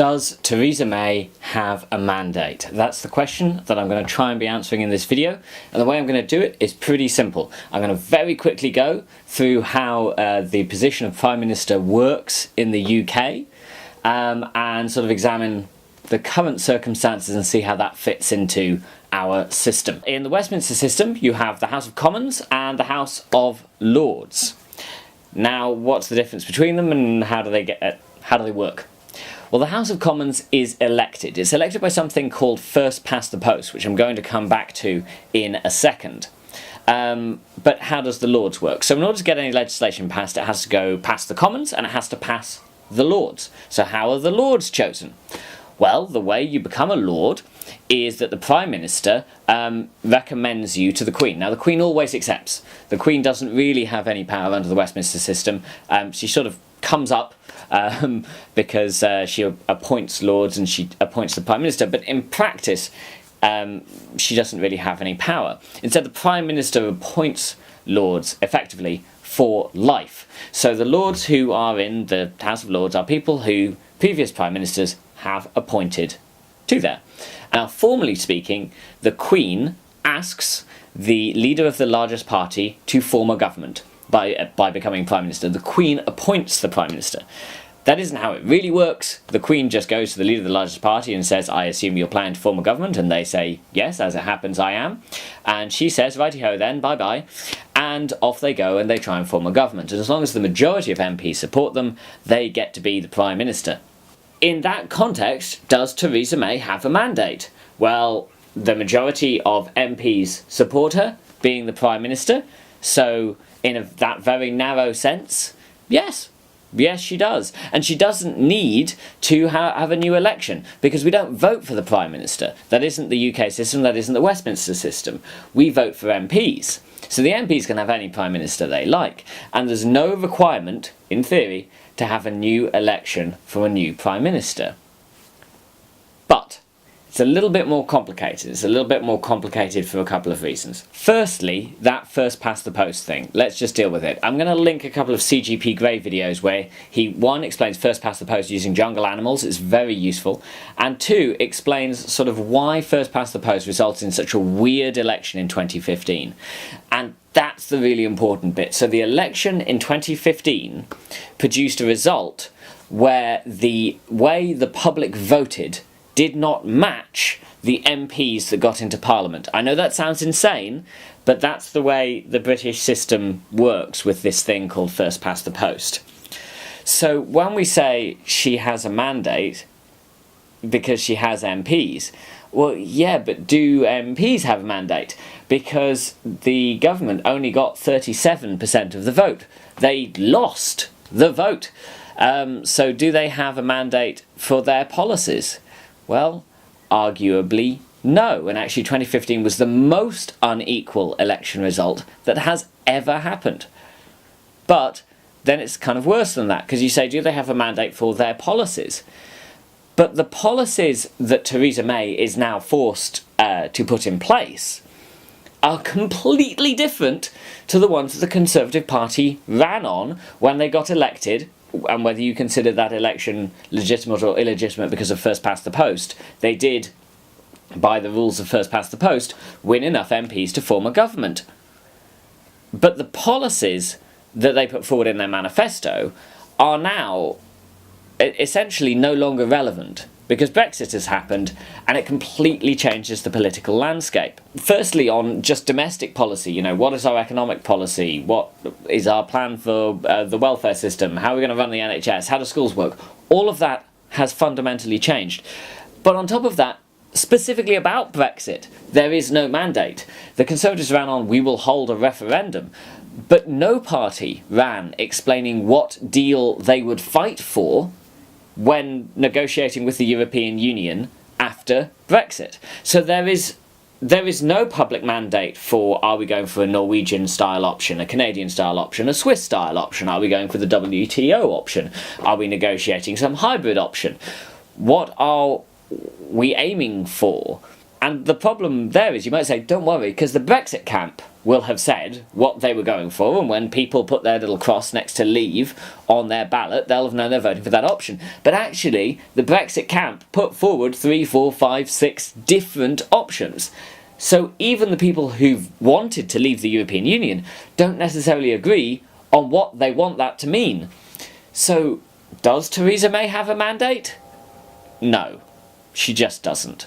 Does Theresa May have a mandate? That's the question that I'm going to try and be answering in this video, and the way I'm going to do it is pretty simple. I'm going to very quickly go through how the position of Prime Minister works in the UK and sort of examine the current circumstances and see how that fits into our system. In the Westminster system, you have the House of Commons and the House of Lords. Now, what's the difference between them and how do they work? Well, the House of Commons is elected. It's elected by something called first past the post, which I'm going to come back to in a second. But how does the Lords work? So in order to get any legislation passed, it has to go past the Commons and it has to pass the Lords. So how are the Lords chosen? Well, the way you become a Lord is that the Prime Minister recommends you to the Queen. Now, the Queen always accepts. The Queen doesn't really have any power under the Westminster system. She sort of comes up because she appoints Lords and she appoints the Prime Minister, but in practice she doesn't really have any power. Instead, the Prime Minister appoints Lords effectively for life. So the Lords who are in the House of Lords are people who previous Prime Ministers have appointed to there. Now, formally speaking, the Queen asks the leader of the largest party to form a government by becoming Prime Minister. The Queen appoints the Prime Minister. That isn't how it really works. The Queen just goes to the leader of the largest party and says, I assume you're planning to form a government, and they say, yes, as it happens, I am. And she says, righty-ho then, bye-bye. And off they go and they try and form a government. And as long as the majority of MPs support them, they get to be the Prime Minister. In that context, does Theresa May have a mandate? Well, the majority of MPs support her being the Prime Minister, so in that very narrow sense, yes. Yes, she does. And she doesn't need to have a new election, because we don't vote for the Prime Minister. That isn't the UK system, that isn't the Westminster system. We vote for MPs. So the MPs can have any Prime Minister they like, and there's no requirement, in theory, to have a new election for a new Prime Minister. But it's a little bit more complicated. It's a little bit more complicated for a couple of reasons. Firstly, that first past the post thing. Let's just deal with it. I'm going to link a couple of CGP Grey videos where he, one, explains first past the post using jungle animals. It's very useful. And two, explains sort of why first past the post resulted in such a weird election in 2015. And that's the really important bit. So the election in 2015 produced a result where the way the public voted did not match the MPs that got into Parliament. I know that sounds insane, but that's the way the British system works with this thing called first past the post. So when we say she has a mandate because she has MPs, well, yeah, but do MPs have a mandate? Because the government only got 37% of the vote. They lost the vote. So do they have a mandate for their policies? Well, arguably no, and actually 2015 was the most unequal election result that has ever happened. But then it's kind of worse than that, because you say, do they have a mandate for their policies? But the policies that Theresa May is now forced to put in place are completely different to the ones that the Conservative Party ran on when they got elected. And whether you consider that election legitimate or illegitimate because of first past the post, they did, by the rules of first past the post, win enough MPs to form a government. But the policies that they put forward in their manifesto are now essentially no longer relevant, because Brexit has happened and it completely changes the political landscape. Firstly, on just domestic policy, you know, what is our economic policy? What is our plan for the welfare system? How are we going to run the NHS? How do schools work? All of that has fundamentally changed. But on top of that, specifically about Brexit, there is no mandate. The Conservatives ran on, we will hold a referendum. But no party ran explaining what deal they would fight for when negotiating with the European Union after Brexit. So there is no public mandate for, are we going for a Norwegian-style option, a Canadian-style option, a Swiss-style option? Are we going for the WTO option? Are we negotiating some hybrid option? What are we aiming for? And the problem there is, you might say, don't worry, because the Brexit camp will have said what they were going for, and when people put their little cross next to leave on their ballot, they'll have known they're voting for that option. But actually, the Brexit camp put forward 3, 4, 5, 6 different options. So even the people who've wanted to leave the European Union don't necessarily agree on what they want that to mean. So, does Theresa May have a mandate? No, she just doesn't.